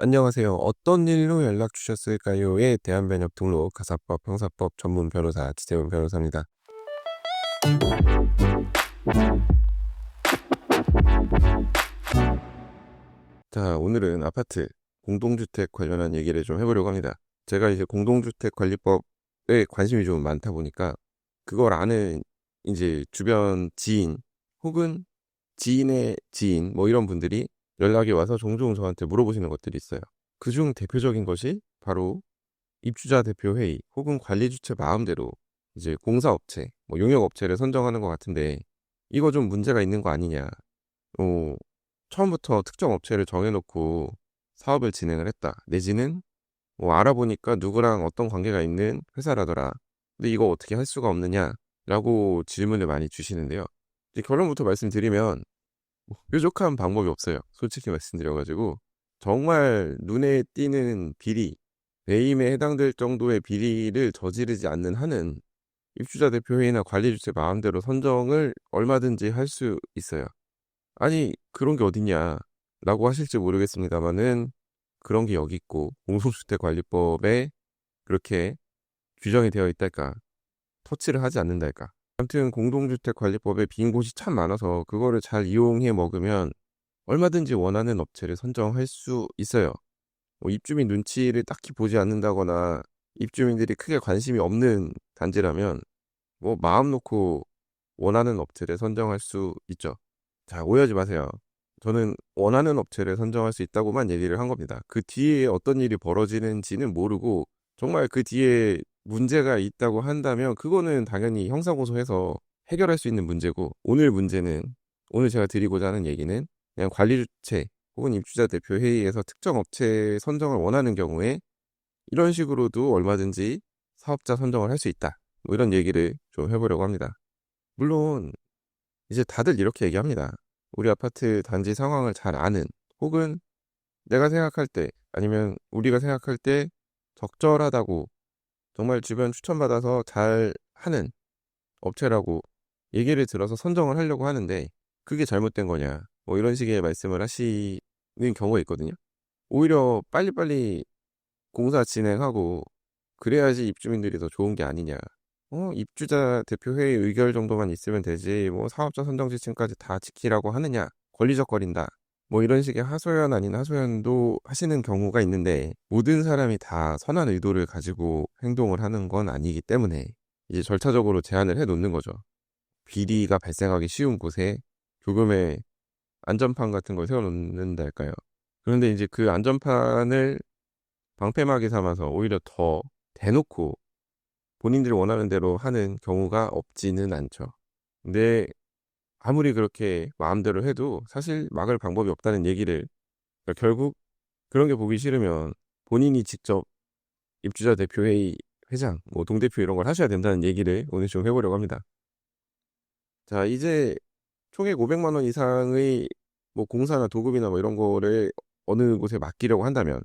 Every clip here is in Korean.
안녕하세요. 어떤 일로 연락 주셨을까요?에 대한 변협 등록 가사법 형사법 전문 변호사 지재훈 변호사입니다. 자, 오늘은 아파트 공동주택 관련한 얘기를 좀 해보려고 합니다. 제가 이제 공동주택 관리법에 관심이 좀 많다 보니까 그걸 아는 이제 주변 지인 혹은 지인의 지인 뭐 이런 분들이 연락이 와서 종종 저한테 물어보시는 것들이 있어요. 그중 대표적인 것이 바로 입주자 대표 회의 혹은 관리 주체 마음대로 이제 공사업체, 뭐 용역업체를 선정하는 것 같은데 이거 좀 문제가 있는 거 아니냐. 어, 처음부터 특정 업체를 정해놓고 사업을 진행을 했다. 내지는 뭐 알아보니까 누구랑 어떤 관계가 있는 회사라더라. 근데 이거 어떻게 할 수가 없느냐라고 질문을 많이 주시는데요. 이제 결론부터 말씀드리면 뭐 뾰족한 방법이 없어요. 솔직히 말씀드려가지고 정말 눈에 띄는 비리, 배임에 해당될 정도의 비리를 저지르지 않는 한은 입주자 대표회의나 관리주체 마음대로 선정을 얼마든지 할 수 있어요. 아니 그런 게 어딨냐 라고 하실지 모르겠습니다만은 그런 게 여기 있고 공동주택관리법에 그렇게 규정이 되어 있달까, 터치를 하지 않는달까. 아무튼 공동주택관리법에 빈 곳이 참 많아서 그거를 잘 이용해 먹으면 얼마든지 원하는 업체를 선정할 수 있어요. 뭐 입주민 눈치를 딱히 보지 않는다거나 입주민들이 크게 관심이 없는 단지라면 뭐 마음 놓고 원하는 업체를 선정할 수 있죠. 자, 오해하지 마세요. 저는 원하는 업체를 선정할 수 있다고만 얘기를 한 겁니다. 그 뒤에 어떤 일이 벌어지는지는 모르고 정말 그 뒤에 문제가 있다고 한다면 그거는 당연히 형사고소해서 해결할 수 있는 문제고, 오늘 문제는, 오늘 제가 드리고자 하는 얘기는 그냥 관리주체 혹은 입주자 대표 회의에서 특정 업체 선정을 원하는 경우에 이런 식으로도 얼마든지 사업자 선정을 할 수 있다. 뭐 이런 얘기를 좀 해보려고 합니다. 물론 이제 다들 이렇게 얘기합니다. 우리 아파트 단지 상황을 잘 아는, 혹은 내가 생각할 때 아니면 우리가 생각할 때 적절하다고 정말 주변 추천받아서 잘 하는 업체라고 얘기를 들어서 선정을 하려고 하는데 그게 잘못된 거냐, 뭐 이런 식의 말씀을 하시는 경우가 있거든요. 오히려 빨리빨리 공사 진행하고 그래야지 입주민들이 더 좋은 게 아니냐. 입주자 대표회의 의결 정도만 있으면 되지 뭐 사업자 선정 지침까지 다 지키라고 하느냐, 걸리적거린다, 뭐 이런 식의 하소연 아닌 하소연도 하시는 경우가 있는데, 모든 사람이 다 선한 의도를 가지고 행동을 하는 건 아니기 때문에 이제 절차적으로 제한을 해 놓는 거죠. 비리가 발생하기 쉬운 곳에 조금의 안전판 같은 걸 세워 놓는달까요. 그런데 이제 그 안전판을 방패막이 삼아서 오히려 더 대놓고 본인들이 원하는 대로 하는 경우가 없지는 않죠. 근데 아무리 그렇게 마음대로 해도 사실 막을 방법이 없다는 얘기를, 그러니까 결국 그런 게 보기 싫으면 본인이 직접 입주자 대표회의 회장, 뭐 동대표 이런 걸 하셔야 된다는 얘기를 오늘 좀 해보려고 합니다. 자, 이제 총액 500만 원 이상의 뭐 공사나 도급이나 뭐 이런 거를 어느 곳에 맡기려고 한다면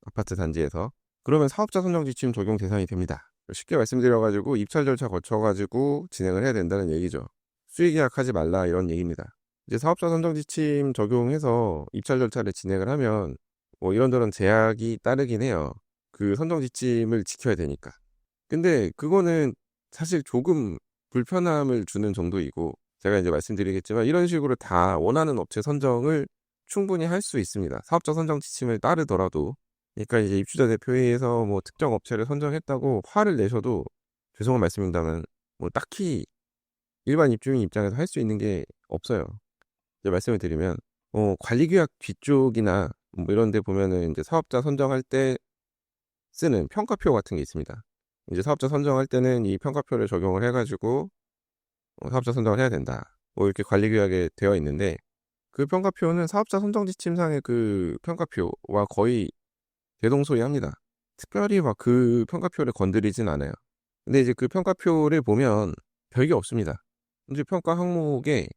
아파트 단지에서, 그러면 사업자 선정 지침 적용 대상이 됩니다. 쉽게 말씀드려가지고 입찰 절차 거쳐가지고 진행을 해야 된다는 얘기죠. 수의 계약하지 말라 이런 얘기입니다. 이제 사업자 선정 지침 적용해서 입찰 절차를 진행을 하면 뭐 이런저런 제약이 따르긴 해요. 그 선정 지침을 지켜야 되니까. 근데 그거는 사실 조금 불편함을 주는 정도이고, 제가 이제 말씀드리겠지만 이런 식으로 다 원하는 업체 선정을 충분히 할 수 있습니다. 사업자 선정 지침을 따르더라도. 그러니까 이제 입주자 대표회의에서 뭐 특정 업체를 선정했다고 화를 내셔도 죄송한 말씀입니다만 뭐 딱히 일반 입주민 입장에서 할 수 있는 게 없어요. 이제 말씀을 드리면 관리규약 뒤쪽이나 뭐 이런 데 보면은 이제 사업자 선정할 때 쓰는 평가표 같은 게 있습니다. 이제 사업자 선정할 때는 이 평가표를 적용을 해가지고 사업자 선정을 해야 된다, 뭐 이렇게 관리규약에 되어 있는데, 그 평가표는 사업자 선정 지침상의 그 평가표와 거의 대동소이합니다. 특별히 막 그 평가표를 건드리진 않아요. 근데 이제 그 평가표를 보면 별게 없습니다. 이제 평가 항목에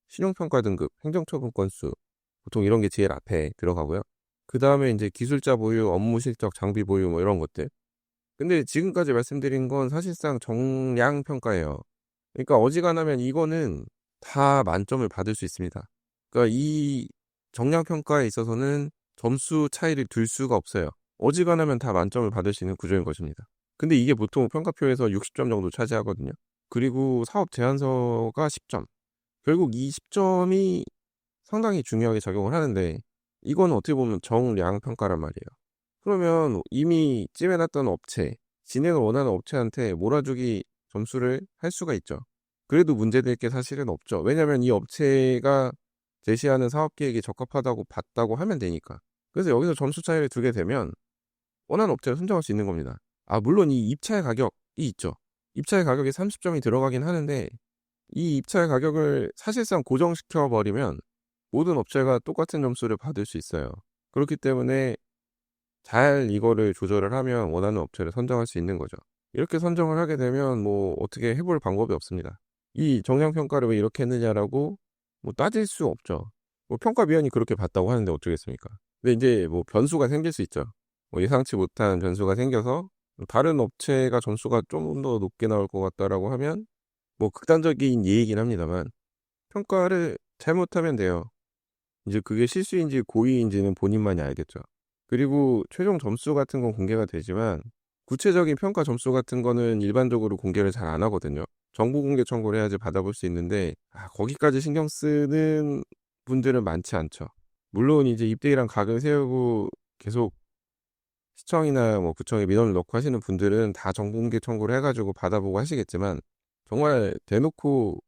신용평가 등급, 행정처분 건수, 보통 이런 게 제일 앞에 들어가고요. 그 다음에 이제 기술자 보유, 업무 실적, 장비 보유 뭐 이런 것들. 근데 지금까지 말씀드린 건 사실상 정량 평가예요. 그러니까 어지간하면 이거는 다 만점을 받을 수 있습니다. 그러니까 이 정량 평가에 있어서는 점수 차이를 둘 수가 없어요. 어지간하면 다 만점을 받을 수 있는 구조인 것입니다. 근데 이게 보통 평가표에서 60점 정도 차지하거든요. 그리고 사업 제안서가 10점. 결국 이 10점이 상당히 중요하게 작용을 하는데 이건 어떻게 보면 정량 평가란 말이에요. 그러면 이미 찜해놨던 업체, 진행을 원하는 업체한테 몰아주기 점수를 할 수가 있죠. 그래도 문제될 게 사실은 없죠. 왜냐하면 이 업체가 제시하는 사업 계획이 적합하다고 봤다고 하면 되니까. 그래서 여기서 점수 차이를 두게 되면 원하는 업체를 선정할 수 있는 겁니다. 물론 이 입찰 가격이 있죠. 입찰 가격에 30점이 들어가긴 하는데 이 입찰 가격을 사실상 고정시켜 버리면 모든 업체가 똑같은 점수를 받을 수 있어요. 그렇기 때문에 잘 이거를 조절을 하면 원하는 업체를 선정할 수 있는 거죠. 이렇게 선정을 하게 되면 뭐 어떻게 해볼 방법이 없습니다. 이 정량평가를 왜 이렇게 했느냐라고 뭐 따질 수 없죠. 뭐 평가위원이 그렇게 봤다고 하는데 어쩌겠습니까? 근데 이제 뭐 변수가 생길 수 있죠. 뭐 예상치 못한 변수가 생겨서 다른 업체가 점수가 좀 더 높게 나올 것 같다라고 하면 뭐 극단적인 예이긴 합니다만 평가를 잘못하면 돼요. 이제 그게 실수인지 고의인지는 본인만이 알겠죠. 그리고 최종 점수 같은 건 공개가 되지만 구체적인 평가 점수 같은 거는 일반적으로 공개를 잘 안 하거든요. 정보 공개 청구를 해야지 받아볼 수 있는데 거기까지 신경 쓰는 분들은 많지 않죠. 물론 이제 입대일한 각을 세우고 계속 시청이나 뭐 구청에 민원을 넣고 하시는 분들은 다 정보 공개 청구를 해가지고 받아보고 하시겠지만 정말 대놓고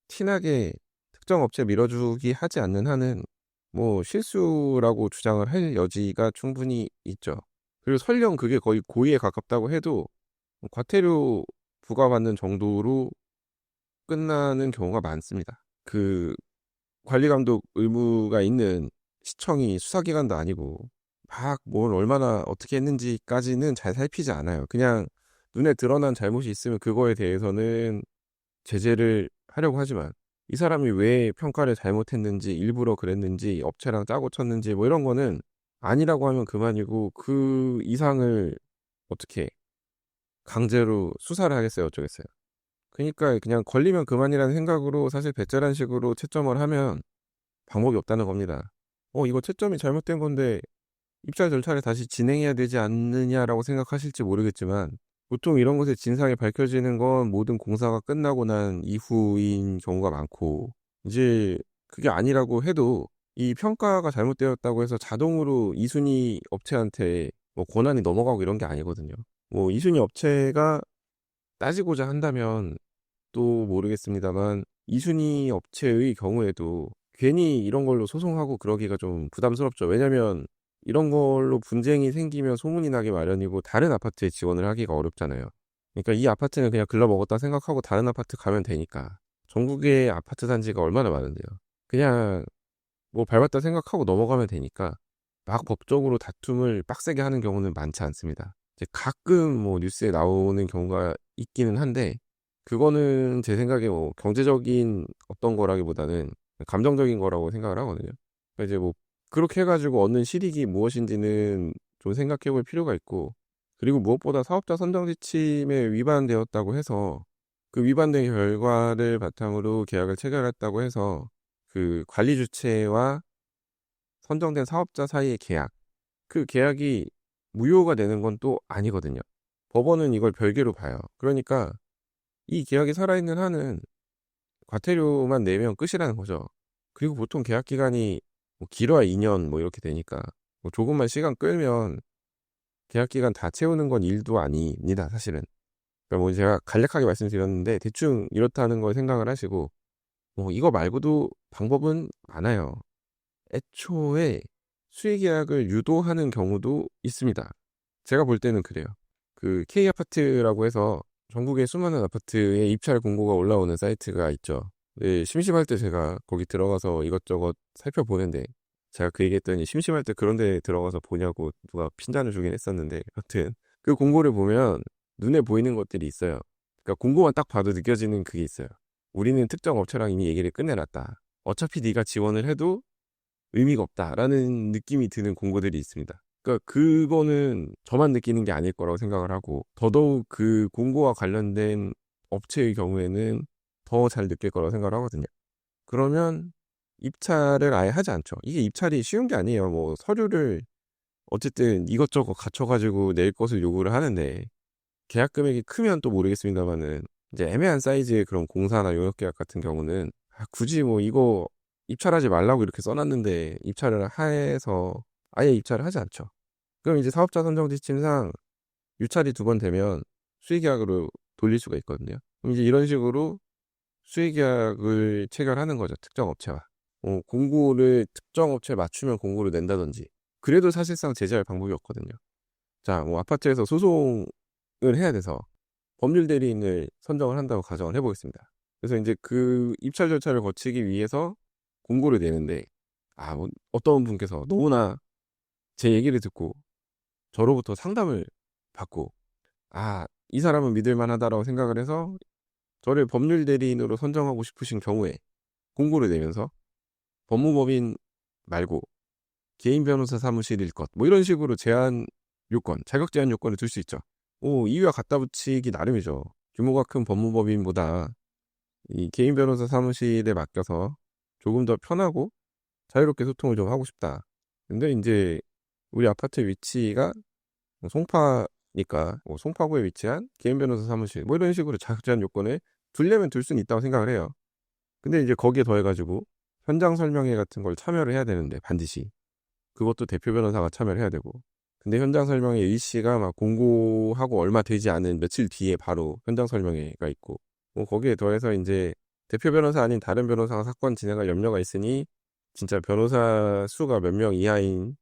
티나게 특정 업체 밀어주기 하지 않는 한은 뭐 실수라고 주장을 할 여지가 충분히 있죠. 그리고 설령 그게 거의 고의에 가깝다고 해도 과태료 부과받는 정도로 끝나는 경우가 많습니다. 그 관리 감독 의무가 있는 시청이 수사기관도 아니고 막 뭘 얼마나 어떻게 했는지까지는 잘 살피지 않아요. 그냥 눈에 드러난 잘못이 있으면 그거에 대해서는 제재를 하려고 하지만 이 사람이 왜 평가를 잘못했는지 일부러 그랬는지 업체랑 짜고 쳤는지 뭐 이런 거는 아니라고 하면 그만이고 그 이상을 어떻게 강제로 수사를 하겠어요 어쩌겠어요. 그러니까 그냥 걸리면 그만이라는 생각으로 사실 배째란 식으로 채점을 하면 방법이 없다는 겁니다. 이거 채점이 잘못된 건데 입찰 절차를 다시 진행해야 되지 않느냐라고 생각하실지 모르겠지만 보통 이런 것의 진상이 밝혀지는 건 모든 공사가 끝나고 난 이후인 경우가 많고 이제 그게 아니라고 해도 이 평가가 잘못되었다고 해서 자동으로 2순위 업체한테 뭐 권한이 넘어가고 이런 게 아니거든요. 뭐 2순위 업체가 따지고자 한다면 또 모르겠습니다만 2순위 업체의 경우에도 괜히 이런 걸로 소송하고 그러기가 좀 부담스럽죠. 왜냐면 이런 걸로 분쟁이 생기면 소문이 나기 마련이고 다른 아파트에 지원을 하기가 어렵잖아요. 그러니까 이 아파트는 그냥 글러먹었다 생각하고 다른 아파트 가면 되니까. 전국에 아파트 단지가 얼마나 많은데요. 그냥 뭐 밟았다 생각하고 넘어가면 되니까 막 법적으로 다툼을 빡세게 하는 경우는 많지 않습니다. 이제 가끔 뭐 뉴스에 나오는 경우가 있기는 한데 그거는 제 생각에 뭐 경제적인 어떤 거라기보다는 감정적인 거라고 생각을 하거든요. 그러니까 이제 뭐 그렇게 해가지고 얻는 실익이 무엇인지는 좀 생각해 볼 필요가 있고 그리고 무엇보다 사업자 선정 지침에 위반되었다고 해서 그 위반된 결과를 바탕으로 계약을 체결했다고 해서 그 관리 주체와 선정된 사업자 사이의 계약 그 계약이 무효가 되는 건 또 아니거든요. 법원은 이걸 별개로 봐요. 그러니까 이 계약이 살아있는 한은 과태료만 내면 끝이라는 거죠. 그리고 보통 계약 기간이 뭐 길어야 2년 뭐 이렇게 되니까 뭐 조금만 시간 끌면 계약 기간 다 채우는 건 일도 아닙니다, 사실은. 그러니까 뭐 제가 간략하게 말씀드렸는데 대충 이렇다는 걸 생각을 하시고 뭐 이거 말고도 방법은 많아요. 애초에 수의 계약을 유도하는 경우도 있습니다. 제가 볼 때는 그래요. 그 K아파트라고 해서 전국의 수많은 아파트에 입찰 공고가 올라오는 사이트가 있죠. 네, 심심할 때 제가 거기 들어가서 이것저것 살펴보는데 제가 그 얘기했더니 심심할 때 그런 데 들어가서 보냐고 누가 핀잔을 주긴 했었는데 하여튼 그 공고를 보면 눈에 보이는 것들이 있어요. 그러니까 공고만 딱 봐도 느껴지는 그게 있어요. 우리는 특정 업체랑 이미 얘기를 끝내놨다. 어차피 네가 지원을 해도 의미가 없다라는 느낌이 드는 공고들이 있습니다. 그러니까 그거는 저만 느끼는 게 아닐 거라고 생각을 하고 더더욱 그 공고와 관련된 업체의 경우에는 더 잘 느낄 거라고 생각을 하거든요. 그러면 입찰을 아예 하지 않죠. 이게 입찰이 쉬운 게 아니에요. 뭐 서류를 어쨌든 이것저것 갖춰 가지고 낼 것을 요구를 하는데 계약 금액이 크면 또 모르겠습니다만은 이제 애매한 사이즈의 그런 공사나 용역 계약 같은 경우는 굳이 뭐 이거 입찰하지 말라고 이렇게 써 놨는데 입찰을 해서 아예 입찰을 하지 않죠. 그럼 이제 사업자 선정 지침상 유찰이 2번 되면 수의계약으로 돌릴 수가 있거든요. 그럼 이제 이런 식으로 수의계약을 체결하는 거죠. 특정 업체와. 공고를 특정 업체에 맞추면 공고를 낸다든지. 그래도 사실상 제재할 방법이 없거든요. 자, 뭐 아파트에서 소송을 해야 돼서 법률 대리인을 선정을 한다고 가정을 해보겠습니다. 그래서 이제 그 입찰 절차를 거치기 위해서 공고를 내는데, 뭐 어떤 분께서 너무나 제 얘기를 듣고 저로부터 상담을 받고, 이 사람은 믿을 만하다라고 생각을 해서 저를 법률 대리인으로 선정하고 싶으신 경우에 공고를 내면서 법무법인 말고 개인 변호사 사무실일 것, 뭐 이런 식으로 제한 요건, 자격 제한 요건을 둘 수 있죠. 이유와 갖다 붙이기 나름이죠. 규모가 큰 법무법인보다 이 개인 변호사 사무실에 맡겨서 조금 더 편하고 자유롭게 소통을 좀 하고 싶다. 근데 이제 우리 아파트 위치가 송파니까 송파구에 위치한 개인 변호사 사무실 뭐 이런 식으로 자격 제한 요건을 두려면 둘 수는 있다고 생각을 해요. 근데 이제 거기에 더해가지고 현장 설명회 같은 걸 참여를 해야 되는데 반드시 그것도 대표 변호사가 참여를 해야 되고, 근데 현장 설명회 일시가 막 공고하고 얼마 되지 않은 며칠 뒤에 바로 현장 설명회가 있고, 거기에 더해서 이제 대표 변호사 아닌 다른 변호사가 사건 진행할 염려가 있으니 진짜 변호사 수가 몇 명 이하인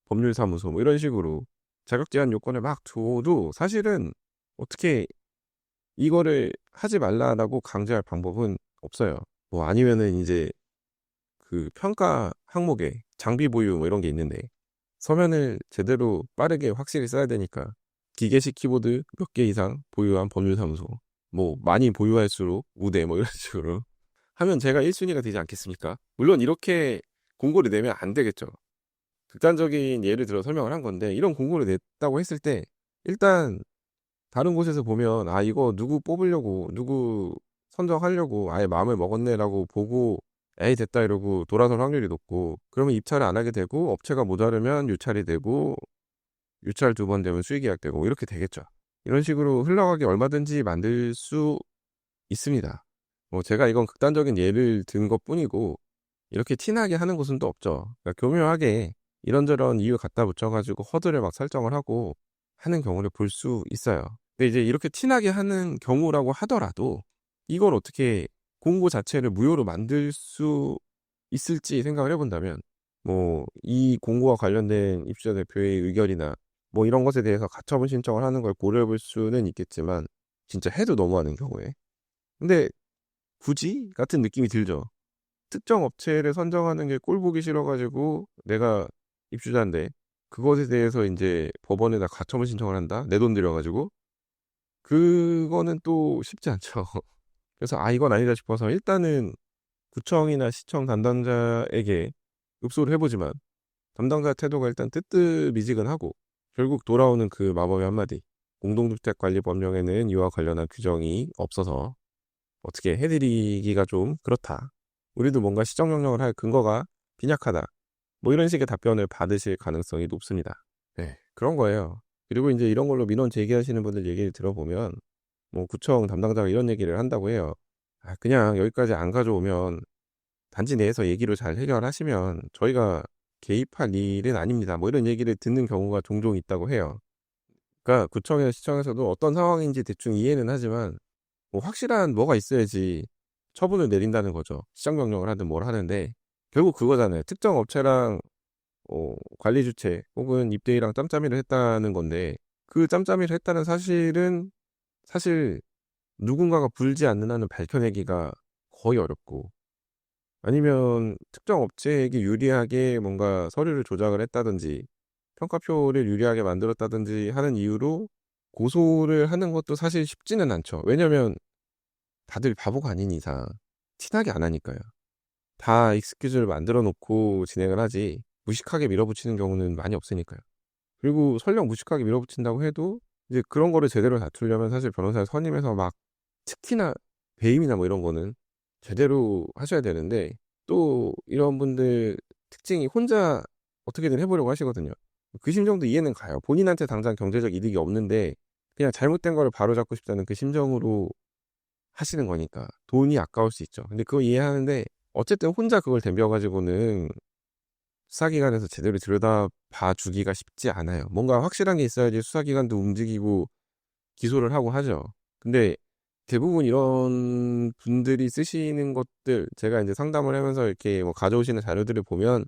법률사무소 뭐 이런 식으로 자격 제한 요건을 막 두어도 사실은 어떻게 이거를 하지 말라라고 강제할 방법은 없어요. 뭐 아니면은 이제 그 평가 항목에 장비 보유 뭐 이런 게 있는데 서면을 제대로 빠르게 확실히 써야 되니까 기계식 키보드 몇 개 이상 보유한 법률사무소, 뭐 많이 보유할수록 우대 뭐 이런 식으로 하면 제가 1순위가 되지 않겠습니까? 물론 이렇게 공고를 내면 안 되겠죠. 극단적인 예를 들어 설명을 한 건데 이런 공고를 냈다고 했을 때 일단 다른 곳에서 보면 이거 누구 뽑으려고 누구 선정하려고 아예 마음을 먹었네라고 보고 에이 됐다 이러고 돌아설 확률이 높고, 그러면 입찰을 안 하게 되고 업체가 모자르면 유찰이 되고 유찰 2번 되면 수의계약 되고 이렇게 되겠죠. 이런 식으로 흘러가게 얼마든지 만들 수 있습니다. 뭐 제가 이건 극단적인 예를 든 것뿐이고 이렇게 티나게 하는 곳은 또 없죠. 그러니까 교묘하게 이런저런 이유 갖다 붙여가지고 허들을 막 설정을 하고 하는 경우를 볼 수 있어요. 근데 이제 이렇게 티나게 하는 경우라고 하더라도 이걸 어떻게 공고 자체를 무효로 만들 수 있을지 생각을 해본다면 뭐 이 공고와 관련된 입주자 대표의 의견이나 뭐 이런 것에 대해서 가처분 신청을 하는 걸 고려해볼 수는 있겠지만 진짜 해도 너무하는 경우에 근데 굳이 같은 느낌이 들죠. 특정 업체를 선정하는 게 꼴 보기 싫어가지고 내가 입주자인데 그것에 대해서 이제 법원에다 가처분 신청을 한다? 내 돈 들여가지고 그거는 또 쉽지 않죠. 그래서 이건 아니다 싶어서 일단은 구청이나 시청 담당자에게 읍소를 해보지만 담당자 태도가 일단 뜨뜻미지근하고 결국 돌아오는 그 마법의 한마디, 공동주택관리법령에는 이와 관련한 규정이 없어서 어떻게 해드리기가 좀 그렇다. 우리도 뭔가 시정명령을 할 근거가 빈약하다. 뭐 이런 식의 답변을 받으실 가능성이 높습니다. 네, 그런 거예요. 그리고 이제 이런 걸로 민원 제기하시는 분들 얘기를 들어보면 뭐 구청 담당자가 이런 얘기를 한다고 해요. 그냥 여기까지 안 가져오면 단지 내에서 얘기로 잘 해결하시면 저희가 개입할 일은 아닙니다. 뭐 이런 얘기를 듣는 경우가 종종 있다고 해요. 그러니까 구청이나 시청에서도 어떤 상황인지 대충 이해는 하지만 뭐 확실한 뭐가 있어야지 처분을 내린다는 거죠. 시정명령을 하든 뭘 하는데 결국 그거잖아요. 특정 업체랑 관리 주체 혹은 입대위랑 짬짬이를 했다는 건데 그 짬짬이를 했다는 사실은 사실 누군가가 불지 않는 한은 밝혀내기가 거의 어렵고, 아니면 특정 업체에게 유리하게 뭔가 서류를 조작을 했다든지 평가표를 유리하게 만들었다든지 하는 이유로 고소를 하는 것도 사실 쉽지는 않죠. 왜냐면 다들 바보가 아닌 이상 티나게 안 하니까요. 다 익스큐즈를 만들어 놓고 진행을 하지 무식하게 밀어붙이는 경우는 많이 없으니까요. 그리고 설령 무식하게 밀어붙인다고 해도 이제 그런 거를 제대로 다투려면 사실 변호사를 선임해서 막 특히나 배임이나 뭐 이런 거는 제대로 하셔야 되는데 또 이런 분들 특징이 혼자 어떻게든 해보려고 하시거든요. 그 심정도 이해는 가요. 본인한테 당장 경제적 이득이 없는데 그냥 잘못된 거를 바로잡고 싶다는 그 심정으로 하시는 거니까 돈이 아까울 수 있죠. 근데 그거 이해하는데 어쨌든 혼자 그걸 덤벼가지고는 수사기관에서 제대로 들여다봐 주기가 쉽지 않아요. 뭔가 확실한 게 있어야지 수사기관도 움직이고 기소를 하고 하죠. 근데 대부분 이런 분들이 쓰시는 것들 제가 이제 상담을 하면서 이렇게 뭐 가져오시는 자료들을 보면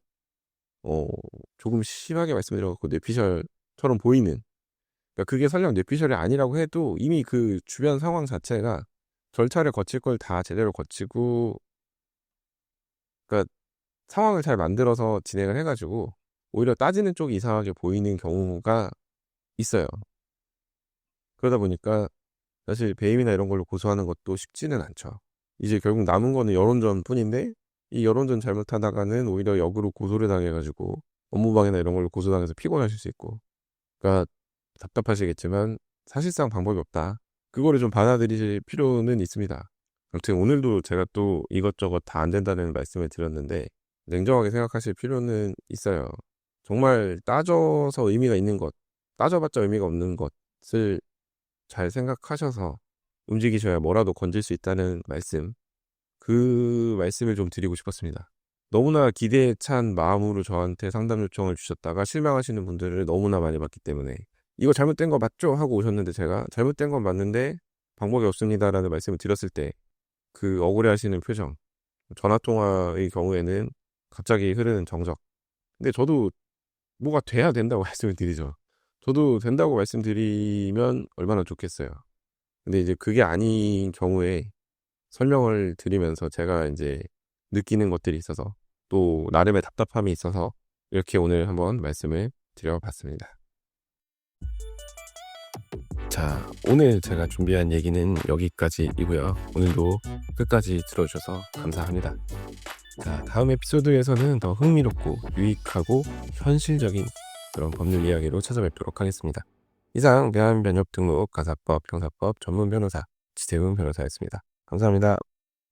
어 조금 심하게 말씀드려갖고 뇌피셜처럼 보이는, 그러니까 그게 설령 뇌피셜이 아니라고 해도 이미 그 주변 상황 자체가 절차를 거칠 걸 다 제대로 거치고, 그러니까 상황을 잘 만들어서 진행을 해가지고 오히려 따지는 쪽이 이상하게 보이는 경우가 있어요. 그러다 보니까 사실 배임이나 이런 걸로 고소하는 것도 쉽지는 않죠. 이제 결국 남은 거는 여론전 뿐인데 이 여론전 잘못하다가는 오히려 역으로 고소를 당해가지고 업무방해나 이런 걸로 고소당해서 피곤하실 수 있고, 그러니까 답답하시겠지만 사실상 방법이 없다. 그거를 좀 받아들이실 필요는 있습니다. 아무튼 오늘도 제가 또 이것저것 다 안 된다는 말씀을 드렸는데 냉정하게 생각하실 필요는 있어요. 정말 따져서 의미가 있는 것, 따져봤자 의미가 없는 것을 잘 생각하셔서 움직이셔야 뭐라도 건질 수 있다는 말씀, 그 말씀을 좀 드리고 싶었습니다. 너무나 기대에 찬 마음으로 저한테 상담 요청을 주셨다가 실망하시는 분들을 너무나 많이 봤기 때문에 이거 잘못된 거 맞죠? 하고 오셨는데 제가 잘못된 건 맞는데 방법이 없습니다라는 말씀을 드렸을 때 그 억울해하시는 표정, 전화통화의 경우에는 갑자기 흐르는 정적. 근데 저도 뭐가 돼야 된다고 말씀을 드리죠. 저도 된다고 말씀드리면 얼마나 좋겠어요. 근데 이제 그게 아닌 경우에 설명을 드리면서 제가 이제 느끼는 것들이 있어서 또 나름의 답답함이 있어서 이렇게 오늘 한번 말씀을 드려봤습니다. 자, 오늘 제가 준비한 얘기는 여기까지이고요. 오늘도 끝까지 들어주셔서 감사합니다. 자, 다음 에피소드에서는 더 흥미롭고 유익하고 현실적인 그런 법률 이야기로 찾아뵙도록 하겠습니다. 이상 대한변협 등록 가사법 형사법 전문 변호사 지세훈 변호사였습니다. 감사합니다.